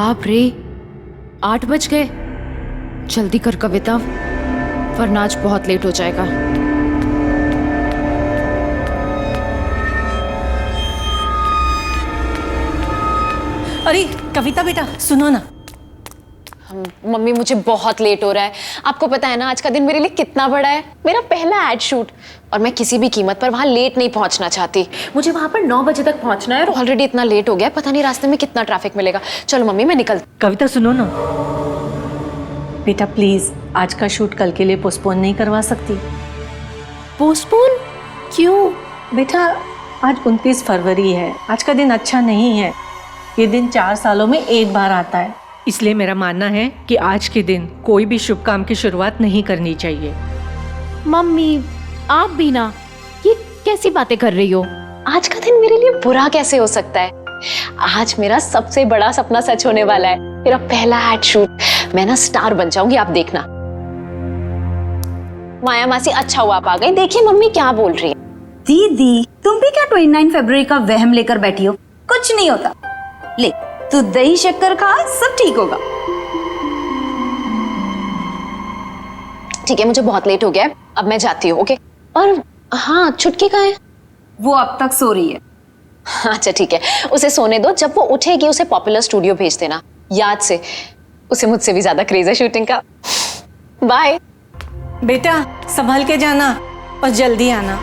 बाप रे, 8 बज गए। जल्दी कर कविता, वरना आज बहुत लेट हो जाएगा। अरे कविता बेटा सुनो ना। मम्मी मुझे बहुत लेट हो रहा है। आपको पता है ना आज का दिन मेरे लिए कितना बड़ा है। मेरा पहला एड शूट और मैं किसी भी कीमत पर वहाँ लेट नहीं पहुँचना चाहती। मुझे वहाँ पर 9 बजे तक पहुँचना है और ऑलरेडी इतना लेट हो गया, पता नहीं रास्ते में कितना ट्रैफिक मिलेगा। चलो मम्मी मैं निकल। कविता सुनो ना बेटा, प्लीज आज का शूट कल के लिए पोस्टपोन नहीं करवा सकती? पोस्टपोन क्यों? बेटा आज 29 फरवरी है, आज का दिन अच्छा नहीं है। ये दिन 4 सालों में एक बार आता है, इसलिए मेरा मानना है कि आज के दिन कोई भी शुभ काम की शुरुआत नहीं करनी चाहिए। मम्मी आप भी ना, ये कैसी बातें कर रही हो? आज का दिन मेरे लिए बुरा कैसे हो सकता है? आज मेरा सबसे बड़ा सपना सच होने वाला है, मेरा पहला एड शूट। मैं ना स्टार बन जाऊंगी, आप देखना। माया मासी अच्छा हुआ आप आ गई। देखिए मम्मी क्या बोल रही है। दीदी तुम भी क्या 29 फरवरी का वहम लेकर बैठी हो? कुछ नहीं होता। ले तू दही शक्कर खा, सब ठीक होगा। ठीक है, मुझे बहुत लेट हो गया है, अब मैं जाती हूँ। ओके। और हाँ, छुटकी कहाँ है? वो अब तक सो रही है। अच्छा ठीक है, उसे सोने दो। जब वो उठेगी उसे पॉपुलर स्टूडियो भेज देना, याद से। उसे मुझसे भी ज्यादा क्रेज है शूटिंग का। बाय बेटा संभल के जाना और जल्दी आना।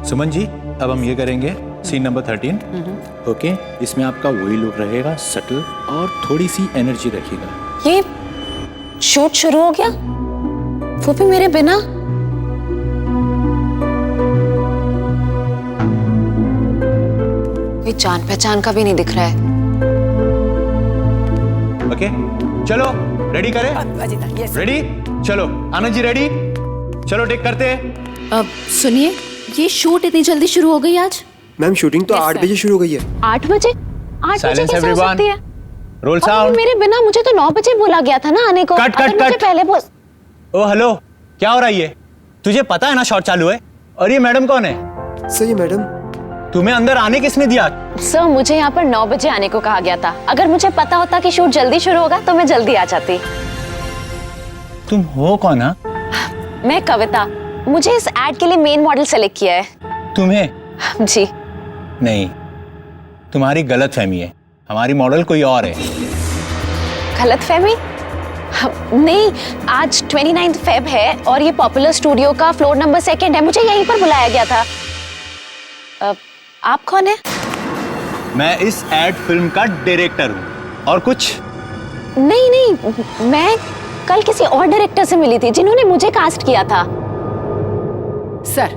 सुमन जी, अब हम ये करेंगे सीन नंबर 13। ओके, इसमें आपका वही लुक रहेगा, सटल और थोड़ी सी एनर्जी रखिएगा। ये शूट शुरू हो गया, वो भी मेरे बिना। कोई जान पहचान का भी नहीं दिख रहा है। ओके चलो रेडी करें? रेडी? चलो आनंद जी रेडी? चलो टेक करते हैं। अब सुनिए, ये शूट इतनी जल्दी शुरू हो गई आज? मैम शूटिंग तो 8 बजे शुरू हो गई है। 8 बजे? 8 बजे Silence कैसे हो everyone. सकती है? रोल और साउंड। मेरे बिना, मुझे तो 9 बजे बोला गया था ना आने को। कट, अगर कट, मुझे कट। पहले बोल। ओ हेलो, क्या हो रहा है ये? तुझे पता है ना शॉट चालू है? और ये मैडम कौन है? सही मैडम। तुम्हें अंदर आने किसने दिया? सर मुझे यहाँ पर 9 बजे आने को कहा गया था। अगर मुझे पता होता कि शूट जल्दी शुरू होगा तो मैं जल्दी आ जाती। तुम हो कौन? हा? मैं कविता, मुझे इस एड के लिए मेन मॉडल सेलेक्ट किया है। तुम्हें? जी नहीं, तुम्हारी गलत फहमी है। हमारी मॉडल कोई और है। गलत फहमी? नहीं, आज 29 फेब है और ये पॉपुलर स्टूडियो का फ्लोर नंबर 2 है। मुझे यहीं पर बुलाया गया था। आप कौन है? मैं इस एड फिल्म का डायरेक्टर हूँ। और कुछ? नहीं, मैं कल किसी और डायरेक्टर से मिली थी जिन्होंने मुझे कास्ट किया था। सर,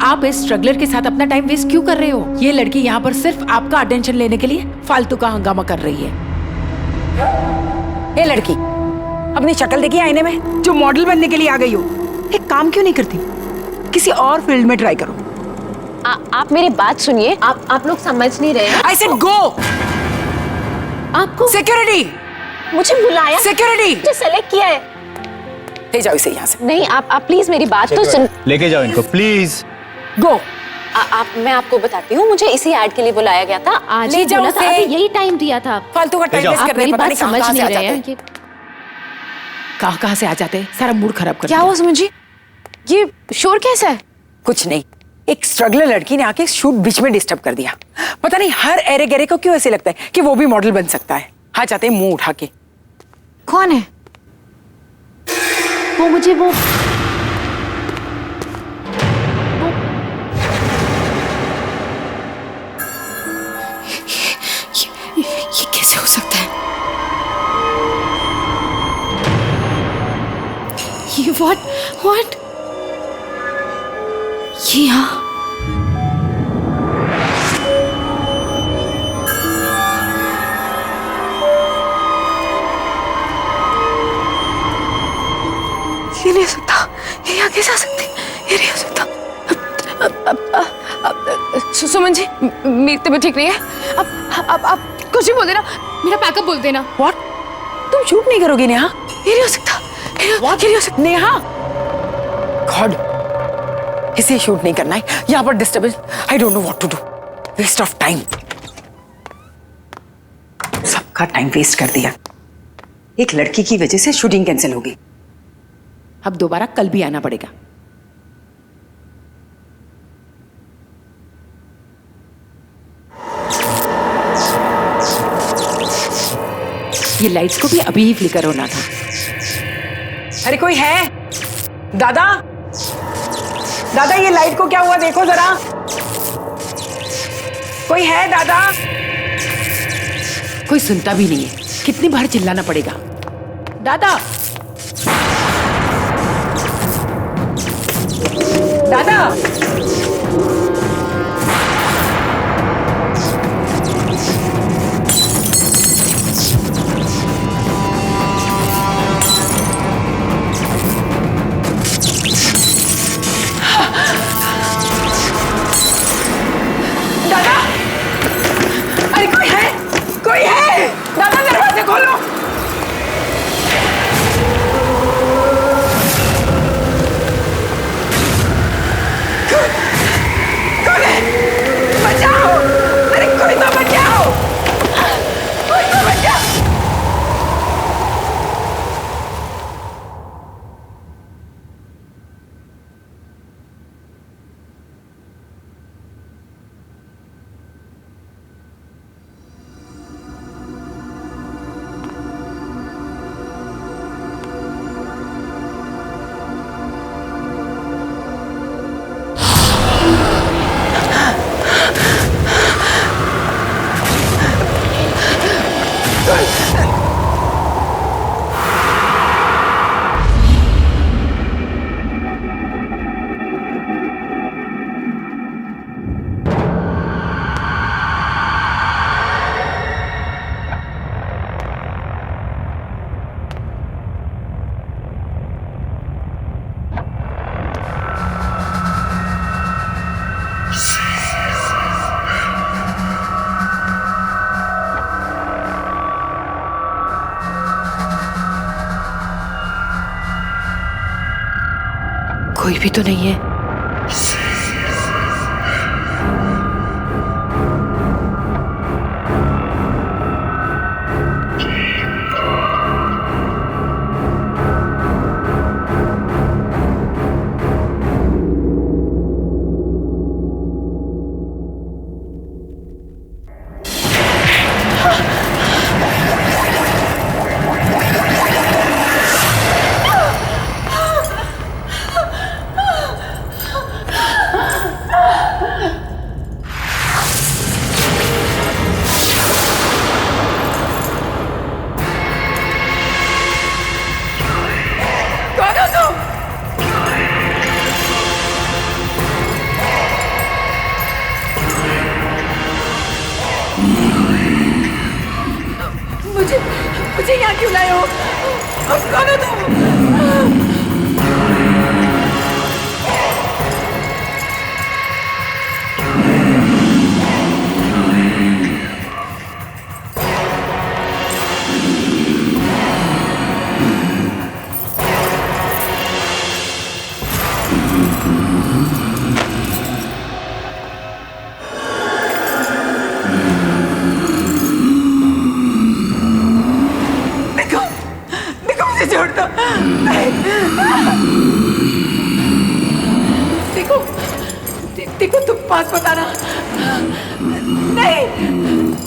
आप इस स्ट्रगलर के साथ अपना टाइम वेस्ट क्यों कर रहे हो? ये लड़की यहाँ पर सिर्फ आपका अटेंशन लेने के लिए फालतू का हंगामा कर रही है। ये लड़की अपनी शक्ल देखी आईने में, जो मॉडल बनने के लिए आ गई हो। एक काम क्यों नहीं करती? किसी और फील्ड में ट्राई करो। आप मेरी बात सुनिए। आप लोग समझ नहीं रहे हैं। I said go. आपको सिक्योरिटी, मुझे बुलाया, सिक्योरिटी, मुझे सेलेक्ट किया है। ले जाओ इसे यहाँ से। नहीं, आप प्लीज मेरी बात तो सुन। लेके जाओ इनको प्लीज। गो। मैं आपको बताती हूँ, मुझे इसी एड के लिए बुलाया गया था। आज ले ही जाओ बोला था, उसे। अभी यही टाइम दिया था। फालतू का टाइम जाओ। वेस्ट आप कर रहे मेरी हैं, पता बात नहीं समझ कहाँ से नहीं आ रहे जाते हैं। कहाँ से आ जाते हैं, सारा मूड खराब कर क्या दिया। हुआ सुमन जी? ये शोर कैसा है? कुछ नहीं, एक स्ट्रगलर लड़की ने आके शूट बीच में डिस्टर्ब कर दिया। पता नहीं हर एरे गहरे को क्यों ऐसे लगता है कि वो भी मॉडल बन सकता है। हाँ जाते हैं मुंह उठा के। कौन है वो? मुझे वो ये कैसे हो सकता है? ये व्हाट ये यहाँ? ये नहीं हो सकता, ये यहाँ कैसे आ सकती? ये नहीं हो सकता। सुमन जी, मेरी तबीयत ठीक नहीं है। अब आप कुछ भी बोल देना, मेरा पैकअप बोल देना। व्हाट? तुम शूट नहीं करोगे नेहा? ये नहीं हो सकता, ये नहीं हो सकता नेहा। गॉड, इसे शूट नहीं करना है, यहाँ पर disturbance. I don't know what to do, waste of time. सबका टाइम वेस्ट कर दिया, एक लड़की की वजह से शूटिंग कैंसिल होगी। अब दोबारा कल भी आना पड़ेगा। ये लाइट्स को भी अभी ही फ्लिकर होना था। अरे कोई है? दादा, दादा ये लाइट को क्या हुआ देखो जरा। कोई है दादा? कोई सुनता भी नहीं है, कितनी बार चिल्लाना पड़ेगा। दादा, दादा, दादा, अरे कोई है? कोई है? दादा दरवाजे खोलो। कौन है? बचाओ! अरे कोई तो बचाओ! कोई तो बचाओ! कोई भी तो नहीं है। मुझे यहाँ क्यों लाए हो? कौन हो तुम? छोड़ दो। देखो देखो तुम पास बताना। नहीं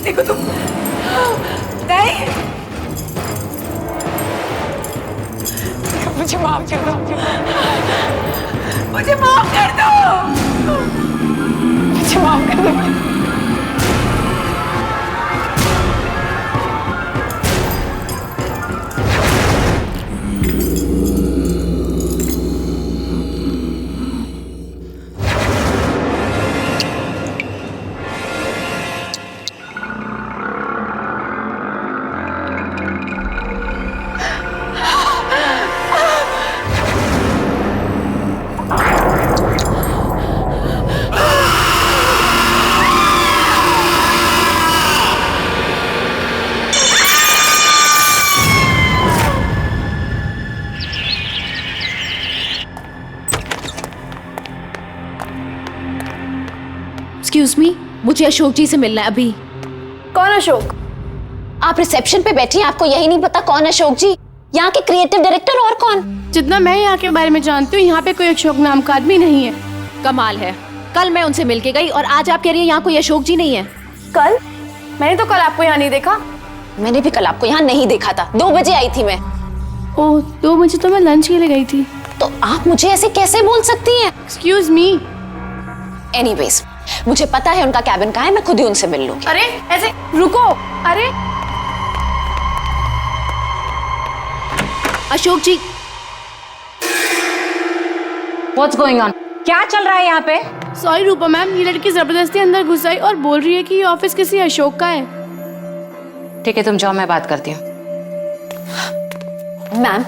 देखो तुम नहीं। मुझे माफ कर दो, मुझे माफ कर दो, मुझे माफ कर दो। एक्सक्यूज मी, मुझे अशोक जी से मिलना है अभी। कौन अशोक? आप रिसेप्शन पे बैठी हैं, आपको यही नहीं पता कौन अशोक जी? यहाँ के क्रिएटिव डायरेक्टर और कौन? जितना मैं यहाँ के बारे में जानती हूँ, यहाँ पे कोई अशोक नाम का आदमी नहीं है। कमाल है, कल मैं उनसे मिलके गई और आज आप कह रही हैं यहाँ कोई अशोक जी नहीं है। कल? मैंने तो कल आपको यहाँ नहीं देखा। मैंने भी कल आपको यहाँ नहीं देखा था, 2 बजे आई थी मैं। ओह, 2 बजे तो मैं लंच के लिए गई थी। तो आप मुझे ऐसे कैसे बोल सकती हैं? Excuse me. एनीवेज, मुझे पता है उनका कैबिन कहाँ है, मैं खुद ही उनसे मिल लूंगी। अरे ऐसे रुको। अरे अशोक जी। What's going on? क्या चल रहा है यहाँ पे? सॉरी रूपा मैम, ये लड़की जबरदस्ती अंदर घुस आई और बोल रही है कि ये ऑफिस किसी अशोक का है। ठीक है, तुम जाओ, मैं बात करती हूँ। मैम,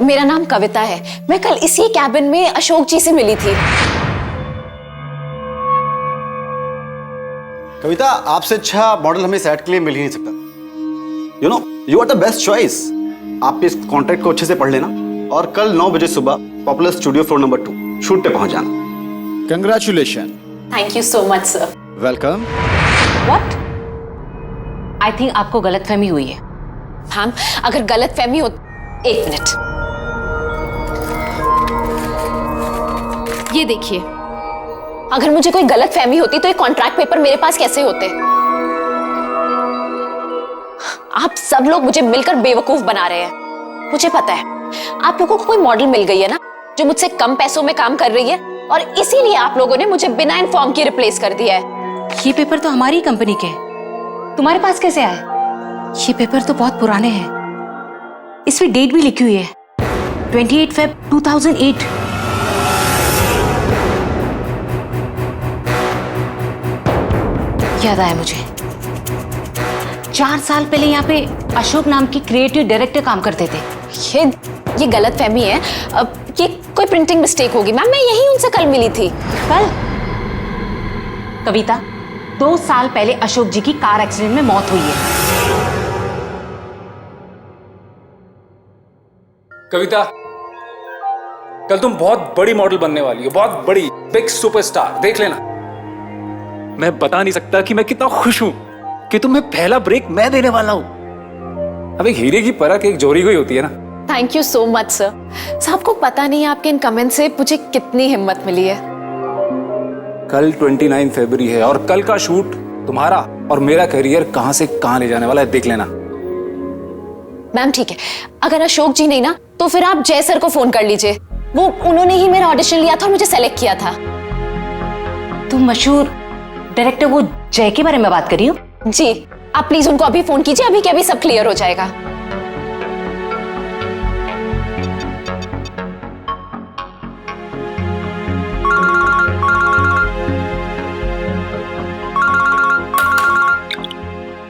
मेरा नाम कविता है, मैं कल इसी कैबिन में अशोक जी से मिली थी। कविता, आपसे अच्छा मॉडल हमें सेट के लिए मिल ही नहीं सकता। You know, you are the best choice. आप इस कॉन्ट्रैक्ट को अच्छे से पढ़ लेना और कल 9 बजे सुबह popular studio floor number 2 shoot पे पहुंच जाना। Congratulation. Thank you so much sir. Welcome. What? I think आपको गलतफहमी हुई है। मैम, अगर गलतफहमी हो, 1 मिनट। ये देखिए, अगर मुझे कोई गलतफहमी होती तो ये कॉन्ट्रैक्ट पेपर मेरे पास कैसे होते? आप सब लोग मुझे मिलकर बेवकूफ बना रहे हैं। मुझे पता है आप लोगों को कोई मॉडल मिल गई है ना, जो मुझसे कम पैसों में काम कर रही है, और इसीलिए आप लोगों ने मुझे बिना इन्फॉर्म के रिप्लेस कर दिया है। ये पेपर तो हमारी कंपनी के हैं, तुम्हारे पास कैसे आए? ये पेपर तो बहुत पुराने हैं, इसमें डेट भी लिखी हुई है, 28 Feb 2008। याद आया मुझे, 4 साल पहले यहाँ पे अशोक नाम की क्रिएटिव डायरेक्टर काम करते थे। ये गलतफहमी है, ये कोई प्रिंटिंग मिस्टेक होगी। मैम, मैं यही उनसे कल मिली थी। कल? कविता, 2 साल पहले अशोक जी की कार एक्सीडेंट में मौत हुई है। कविता, कल तुम बहुत बड़ी मॉडल बनने वाली हो, बहुत बड़ी, बिग सुपरस्टार। देख लेना। मैं बता नहीं सकता कि मैं कितना खुश हूं कि तुम्हें पहला ब्रेक मैं देने वाला हूं। अब एक हीरे की परख एक जोरी को ही होती है ना। Thank you so much sir. आपको पता नहीं आपके इन कमेंट से मुझे कितनी हिम्मत मिली है। कल 29 फरवरी है और कल का शूट तुम्हारा और मेरा करियर कहां से कहां ले जाने वाला है, देख लेना। मैम ठीक है, अगर अशोक जी नहीं ना, तो फिर आप जय सर को फोन कर लीजिए। वो उन्होंने ही मेरा ऑडिशन लिया था और मुझे सेलेक्ट किया था। तुम मशहूर डायरेक्टर वो जय के बारे में बात कर रही हो? जी, आप प्लीज उनको अभी फोन कीजिए, अभी के अभी सब क्लियर हो जाएगा।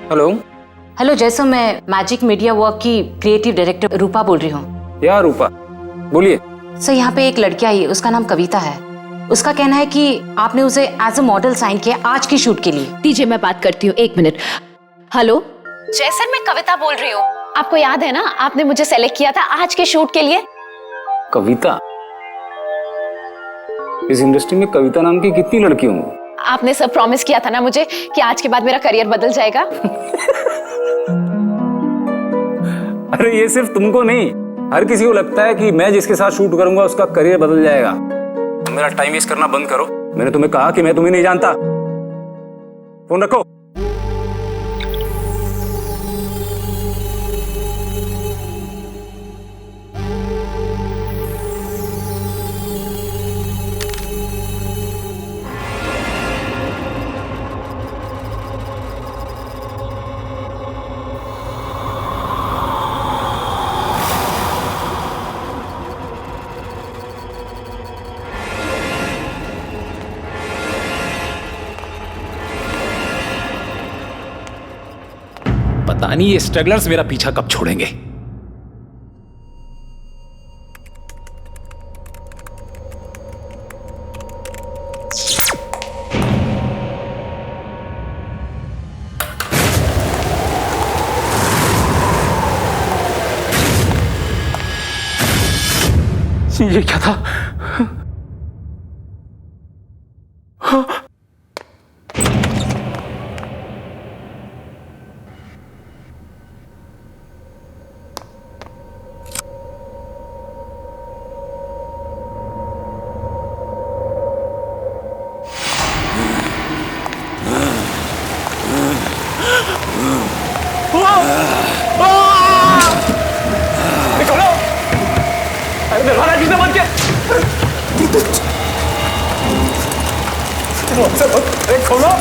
हेलो। हेलो जय सर, मैं मैजिक मीडिया वर्क की क्रिएटिव डायरेक्टर रूपा बोल रही हूँ। या रूपा, बोलिए। सर, यहाँ पे एक लड़की आई है, उसका नाम कविता है। उसका कहना है कि आपने उसे एज अ मॉडल साइन किया आज की शूट के लिए। दीजिए मैं बात करती हूँ, 1 मिनट। हेलो जय सर, मैं कविता बोल रही हूँ। आपको याद है ना, आपने मुझे सेलेक्ट किया था आज के शूट के लिए। कविता? इस इंडस्ट्री में कविता नाम की कितनी लड़की होंगी? आपने सब प्रॉमिस किया था ना मुझे कि आज के बाद मेरा करियर बदल जाएगा। अरे ये सिर्फ तुमको नहीं, हर किसी को लगता है कि मैं जिसके साथ शूट करूंगा उसका करियर बदल जाएगा। मेरा टाइम वेस्ट करना बंद करो। मैंने तुम्हें कहा कि मैं तुम्हें नहीं जानता। फोन रखो। पता नहीं ये स्ट्रगलर्स मेरा पीछा कब छोड़ेंगे। ये क्या था? खोलो।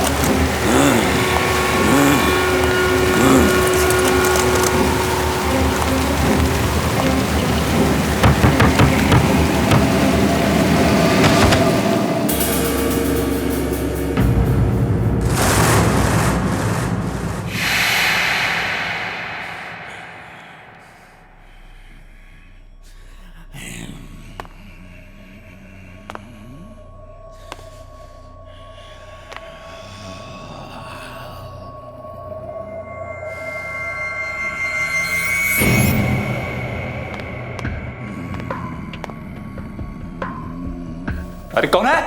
अरे कौन है?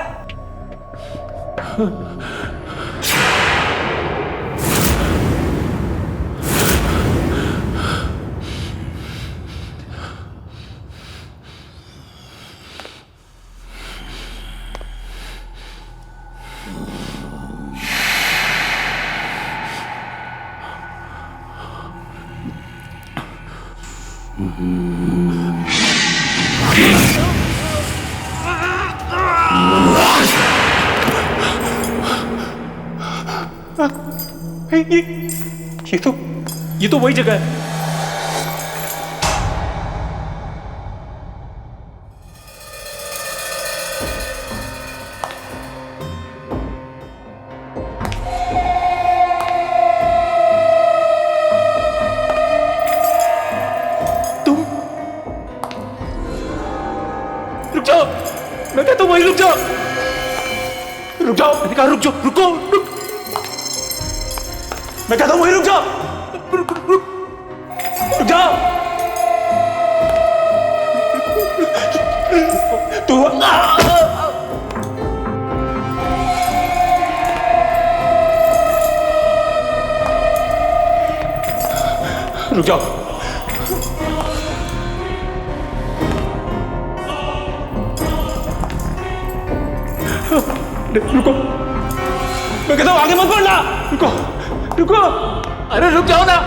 ये तो वही जगह है। तुम रुक जाओ, मैं कहता हूं वहीं रुक जाओ। रुक जाओ, मैंने कहा रुक जाओ, रुको रुक। मैं कहता हूं वहीं रुक जाओ, रुक जाओ। तू रुक जाओ। रुको, मैं कहता हूं आगे मत बढ़ना। रुको रुको, अरे रुक जाओ ना।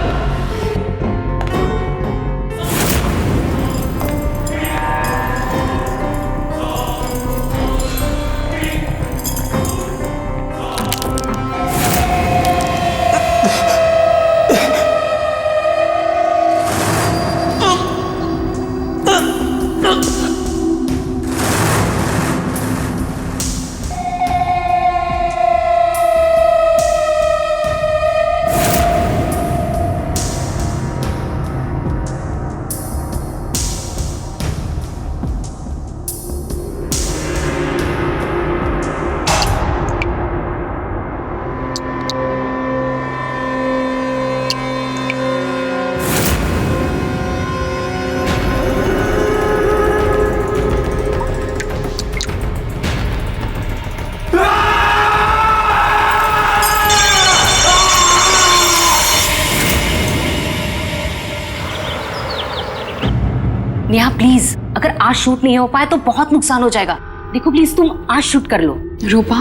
नेहा प्लीज, अगर आज शूट नहीं हो पाए तो बहुत नुकसान हो जाएगा। देखो प्लीज तुम आज शूट कर लो। रूपा,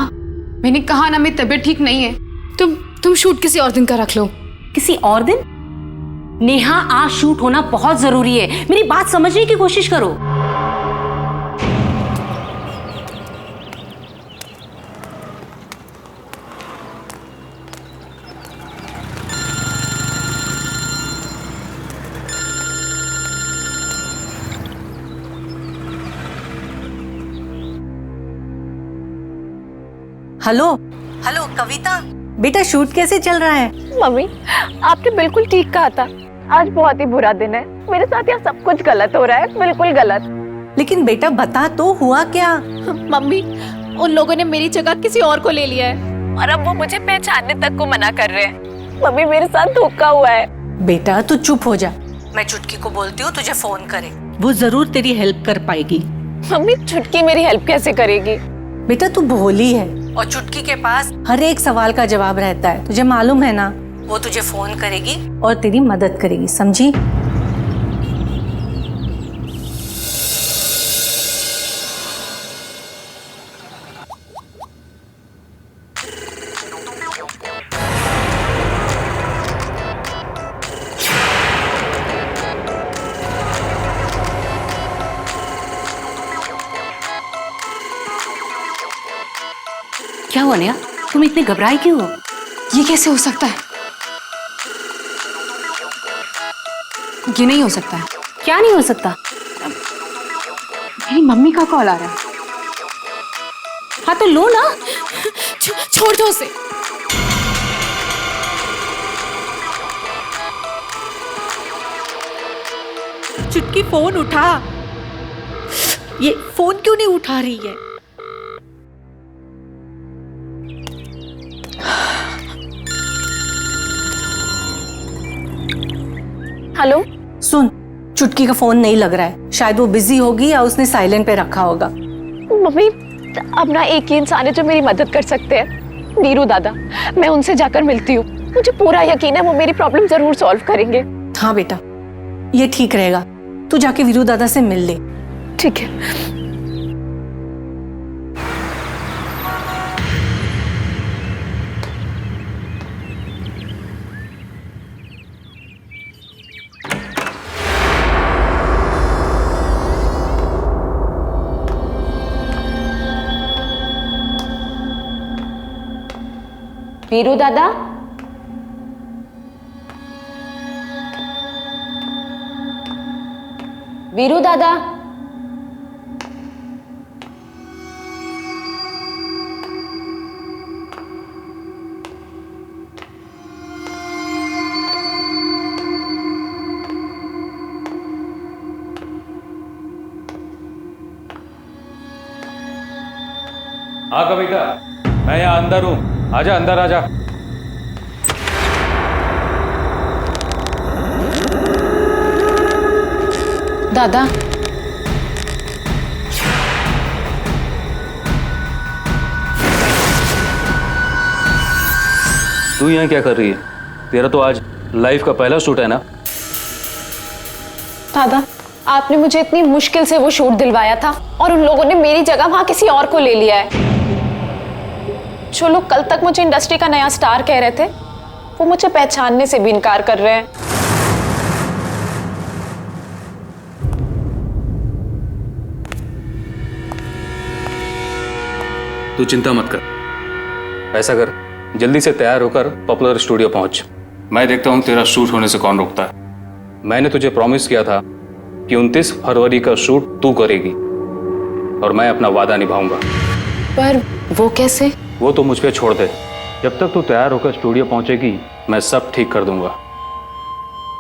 मैंने कहा ना मेरी तबीयत ठीक नहीं है। तुम शूट किसी और दिन का रख लो। किसी और दिन? नेहा आज शूट होना बहुत जरूरी है, मेरी बात समझने की कोशिश करो। हेलो हेलो कविता, बेटा शूट कैसे चल रहा है? मम्मी, आपने बिल्कुल ठीक कहा था। आज बहुत ही बुरा दिन है। मेरे साथ यहाँ सब कुछ गलत हो रहा है, बिल्कुल गलत। लेकिन बेटा बता तो हुआ क्या? मम्मी, उन लोगों ने मेरी जगह किसी और को ले लिया है और अब वो मुझे पहचानने तक को मना कर रहे हैं। मम्मी, मेरे साथ धोखा हुआ है। बेटा तू चुप हो जा, मैं चुटकी को बोलती हूँ तुझे फोन करे, वो जरूर तेरी हेल्प कर पाएगी। मम्मी, चुटकी मेरी हेल्प कैसे करेगी? बेटा तू भोली है और चुटकी के पास हर एक सवाल का जवाब रहता है, तुझे मालूम है ना। वो तुझे फोन करेगी और तेरी मदद करेगी, समझी? क्या हुआ नेहा? तुम इतने घबराई क्यों हो? ये कैसे हो सकता है? ये नहीं हो सकता है। क्या नहीं हो सकता? मेरी मम्मी का कॉल आ रहा है। हाँ तो लो ना। छोड़ दो उसे। चुटकी फोन उठा। ये फोन क्यों नहीं उठा रही है? हेलो। सुन, चुटकी का फोन नहीं लग रहा है। शायद वो बिजी होगी या उसने साइलेंट पे रखा होगा। मम्मी, अब ना एक ही इंसान है जो मेरी मदद कर सकते हैं, वीरू दादा। मैं उनसे जाकर मिलती हूँ। मुझे पूरा यकीन है वो मेरी प्रॉब्लम जरूर सॉल्व करेंगे। हाँ बेटा, ये ठीक रहेगा। तू जाके वीरू दादा से मिल ले। ठीक है। वीरू दादा, वीरू दादा। हाँ कविता, मैं यहाँ अंदर हूँ। आजा अंदर आजा। दादा, तू यहाँ क्या कर रही है? तेरा तो आज लाइफ का पहला शूट है ना? दादा, आपने मुझे इतनी मुश्किल से वो शूट दिलवाया था और उन लोगों ने मेरी जगह वहां किसी और को ले लिया है। जो लोग कल तक मुझे इंडस्ट्री का नया स्टार कह रहे थे, वो मुझे पहचानने से भी इनकार कर रहे हैं। तू चिंता मत कर। ऐसा कर, जल्दी से तैयार होकर पॉपुलर स्टूडियो पहुंच। मैं देखता हूं तेरा शूट होने से कौन रोकता है। मैंने तुझे प्रॉमिस किया था कि 29 फरवरी का शूट तू करेगी और मैं अपना वादा निभाऊंगा। पर वो कैसे? वो तो मुझ पे छोड़ दे। जब तक तू तैयार होकर स्टूडियो पहुंचेगी, मैं सब ठीक कर दूंगा।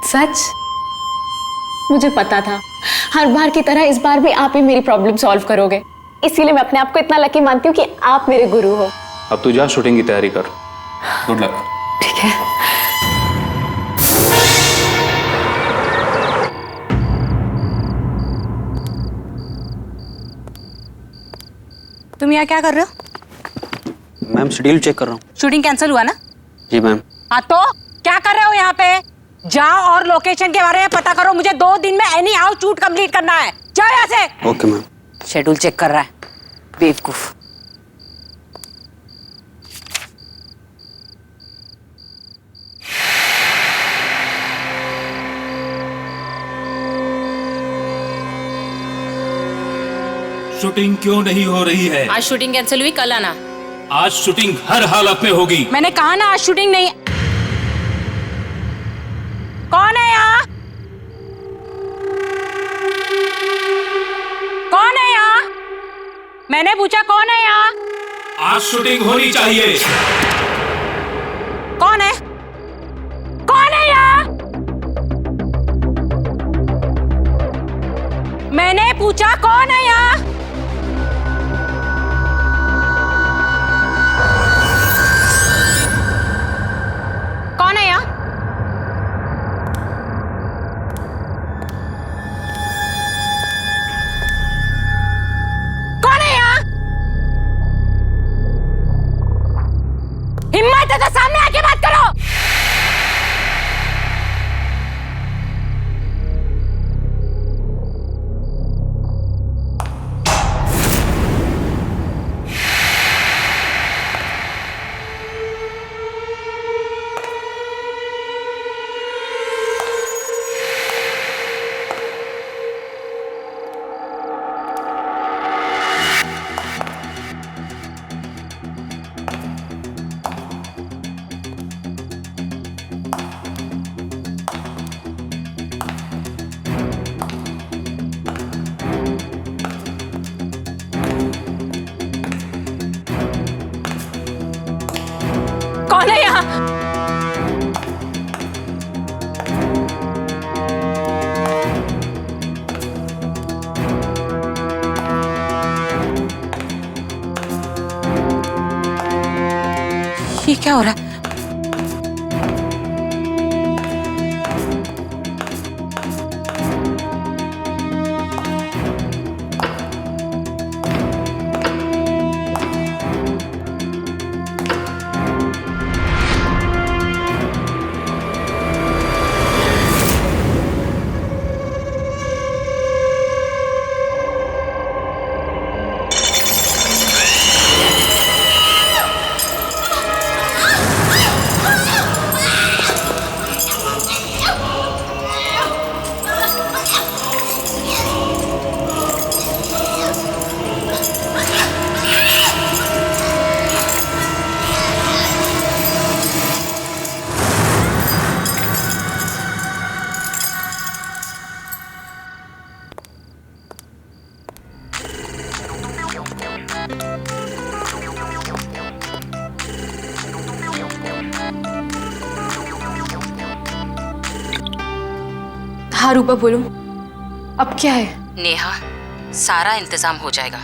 सच? मुझे पता था हर बार की तरह इस बार भी आप ही मेरी प्रॉब्लम सॉल्व करोगे। इसीलिए मैं अपने आप को इतना लकी मानती हूँ कि आप मेरे गुरु हो। अब तू जा, शूटिंग की तैयारी कर। Good luck. ठीक है। तुम यहाँ क्या कर रहे हो? मैम शेड्यूल चेक कर रहा हूँ। शूटिंग कैंसिल हुआ ना? जी मैम। हाँ तो क्या कर रहे हो यहाँ पे? जाओ और लोकेशन के बारे में पता करो। मुझे 2 दिन में एनी हाउ शूट कंप्लीट करना है। जाओ यहाँ से। Okay ma'am. शेड्यूल चेक कर रहा है, बेवकूफ। शूटिंग क्यों नहीं हो रही है? आज शूटिंग कैंसिल हुई, कल आना। आज शूटिंग हर हालत में होगी। मैंने कहा ना आज शूटिंग नहीं। कौन है यहाँ? कौन है यहाँ? मैंने पूछा कौन है यहाँ? आज शूटिंग होनी चाहिए। कौन है? कौन है यहाँ? मैंने पूछा कौन है यहाँ? कौन है यहाँ? कौन है यहाँ? हिम्मत है तो सामने आके बात करो। ये क्या हो रहा है? हाँ रूपा बोलो, अब क्या है? नेहा, सारा इंतजाम हो जाएगा।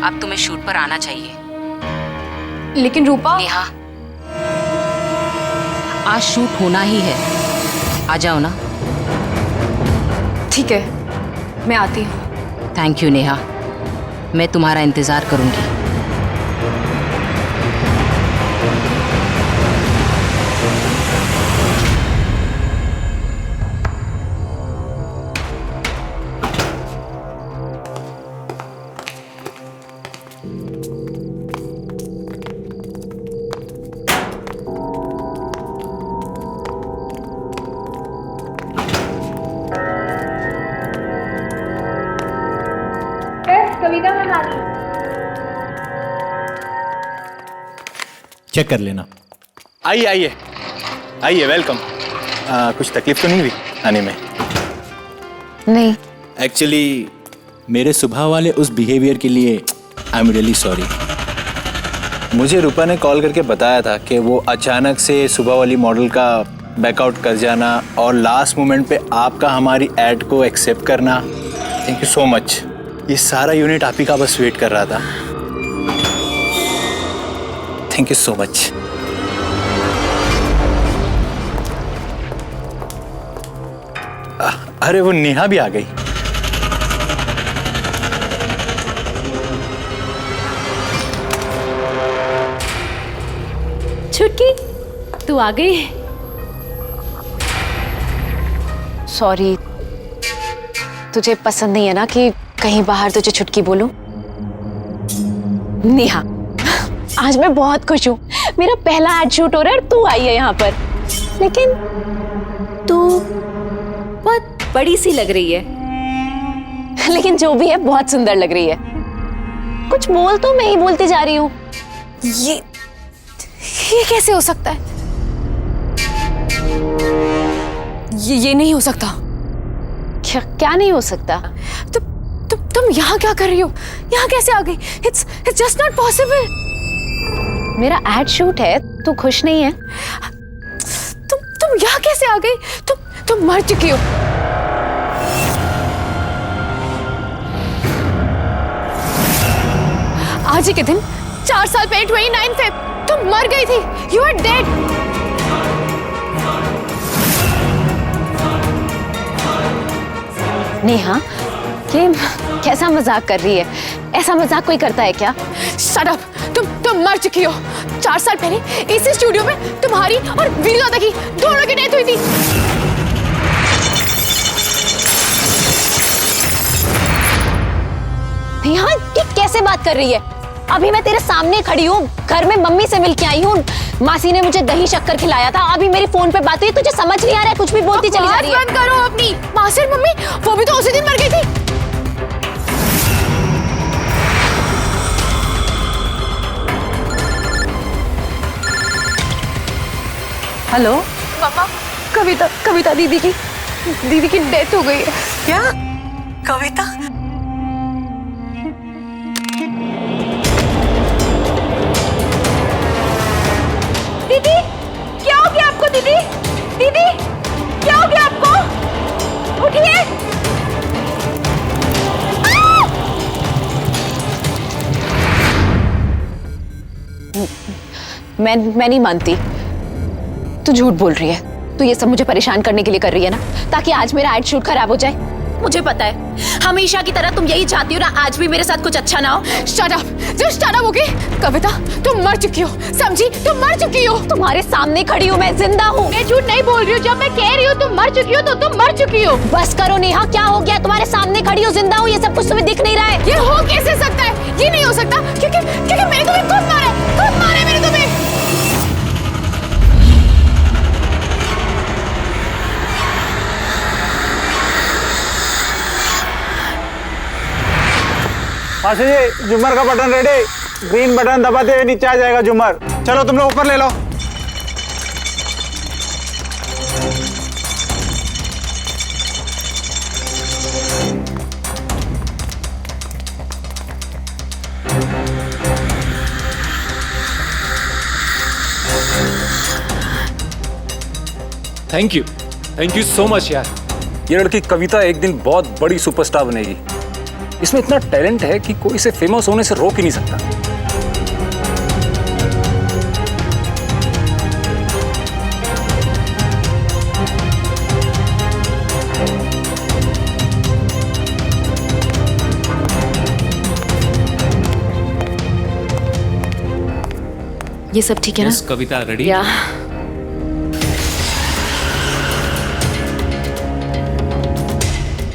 अब तुम्हें शूट पर आना चाहिए। लेकिन रूपा। नेहा, आज शूट होना ही है, आ जाओ ना। ठीक है, मैं आती हूँ। थैंक यू नेहा, मैं तुम्हारा इंतजार करूंगी। कविता मनाली। चेक कर लेना। आइए आइए आइए, वेलकम। कुछ तकलीफ तो नहीं हुई आने में? नहीं। एक्चुअली मेरे सुबह वाले उस बिहेवियर के लिए आई एम रियली सॉरी। मुझे रूपा ने कॉल करके बताया था कि वो अचानक से सुबह वाली मॉडल का बैकआउट कर जाना और लास्ट मोमेंट पे आपका हमारी ऐड को एक्सेप्ट करना। Thank you so much. ये सारा यूनिट आप ही का बस वेट कर रहा था। Thank you so much. अरे वो नेहा भी आ गई। छुटकी, तू आ गई। सॉरी, तुझे पसंद नहीं है ना कि कहीं बाहर तुझे छुटकी बोलूं? नेहा, आज मैं बहुत खुश हूँ। मेरा पहला एड शूट हो रहा है और तू आई है यहाँ पर। लेकिन तू बहुत बड़ी सी लग रही है। लेकिन जो भी है बहुत सुंदर लग रही है। कुछ बोल तो, मैं ही बोलती जा रही हूँ। ये कैसे हो सकता है? ये नहीं हो सकता। क्या नहीं हो सकता? तुम यहाँ क्या कर रही हो? यहाँ कैसे आ गई? It's just not possible. मेरा एड शूट है, तू खुश नहीं है? तुम यहाँ कैसे आ गई? तुम मर चुकी हो। आज ही के दिन 4 साल पहले 29 फेब तुम मर गई थी। You are dead. नेहा, ये कैसा मजाक कर रही है? ऐसा मजाक कोई करता है क्या? Shut up! तुम मर चुकी हो। 4 साल पहले इसी स्टूडियो में तुम्हारी और वीरलोदा की दोनों की डेथ हुई थी। नेहा, ये कैसे बात कर रही है? अभी मैं तेरे सामने खड़ी हूँ, घर में मम्मी से मिलके आई हूँ। मासी ने मुझे दही शक्कर खिलाया था। अभी मेरी फोन पे बात हुई, तुझे समझ नहीं आ रहा है? कुछ भी बोलती चली जा रही है। बंद करो अपनी। मासी और मम्मी वो भी तो उसी दिन मर गई थी। हेलो मम्मा, कविता दीदी की डेथ हो गई है। क्या? कविता? दीदी, क्या हो गया आपको? दीदी, क्या हो गया आपको? उठिए। मैं नहीं मानती। तू झूठ बोल रही है। तू ये सब मुझे परेशान करने के लिए कर रही है ना, ताकि आज मेरा एड शूट खराब हो जाए। मुझे पता है हमेशा की तरह तुम यही चाहती हो ना, आज भी मेरे साथ कुछ अच्छा ना हो। Shut up, just shut up, okay? Kavita तुम मर चुकी हो, समझी? तुम मर चुकी हो। तुम्हारे सामने खड़ी हूँ, मैं जिंदा हूँ। मैं झूठ नहीं बोल रही हूँ। जब मैं कह रही हूँ तुम मर चुकी हो तो तुम मर चुकी हो। बस करो नेहा, क्या हो गया? तुम्हारे सामने खड़ी हूँ, जिंदा हूँ, ये सब कुछ तुम्हें दिख नहीं रहा है? ये हो कैसे सकता है? ये नहीं हो सकता, क्योंकि मैंने तुम्हें खुद मारा है, खुद मारा है मैंने तुम्हें। मासी जी, झूमर का बटन रेडी। ग्रीन बटन दबाते हुए नीचे आ जाएगा झूमर। चलो तुम लोग ऊपर ले लो। थैंक यू सो मच यार। ये लड़की कविता एक दिन बहुत बड़ी सुपरस्टार बनेगी। इसमें इतना टैलेंट है कि कोई इसे फेमस होने से रोक ही नहीं सकता। ये सब ठीक है ना? कविता रेडी? या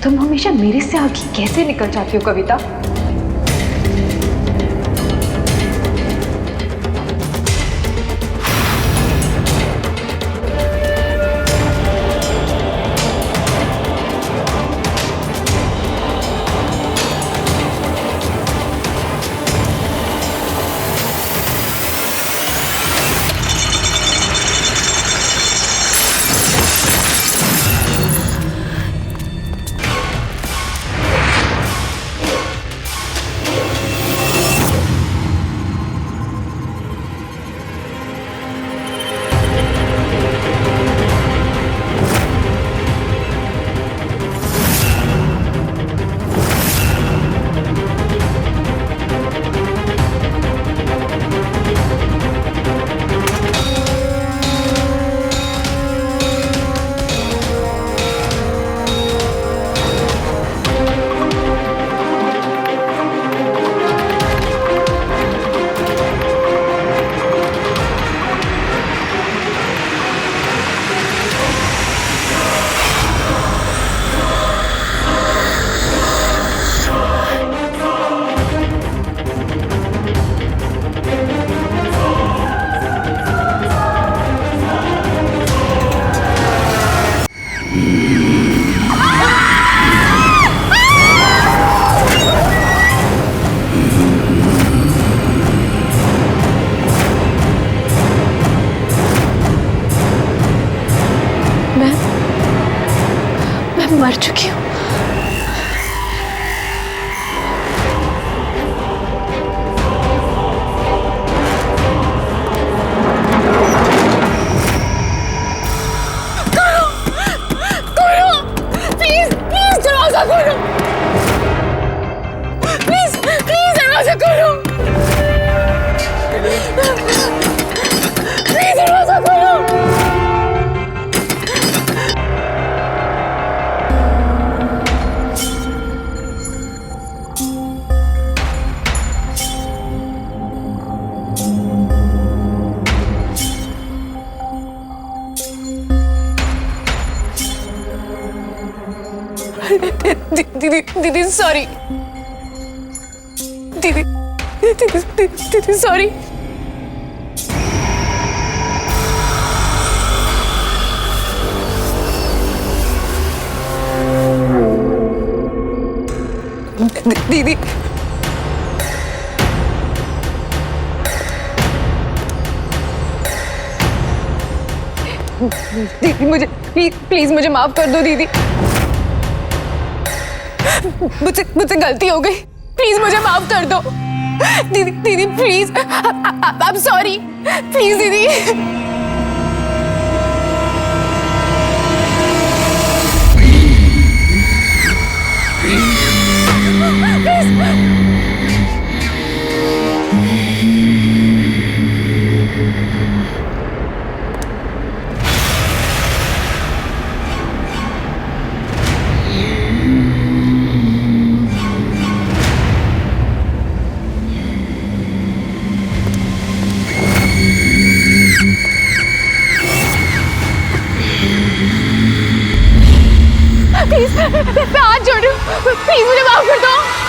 तुम हमेशा मेरे से आगे कैसे निकल जाती हो कविता? मैं मर चुकी हूँ। दीदी सॉरी। दीदी सॉरी। दीदी दीदी मुझे प्लीज मुझे माफ कर दो दीदी। मुझसे गलती हो गई, प्लीज मुझे माफ कर दो दीदी please. I am sorry, please दीदी। प्लीज प्लीज मुझे माफ कर दो।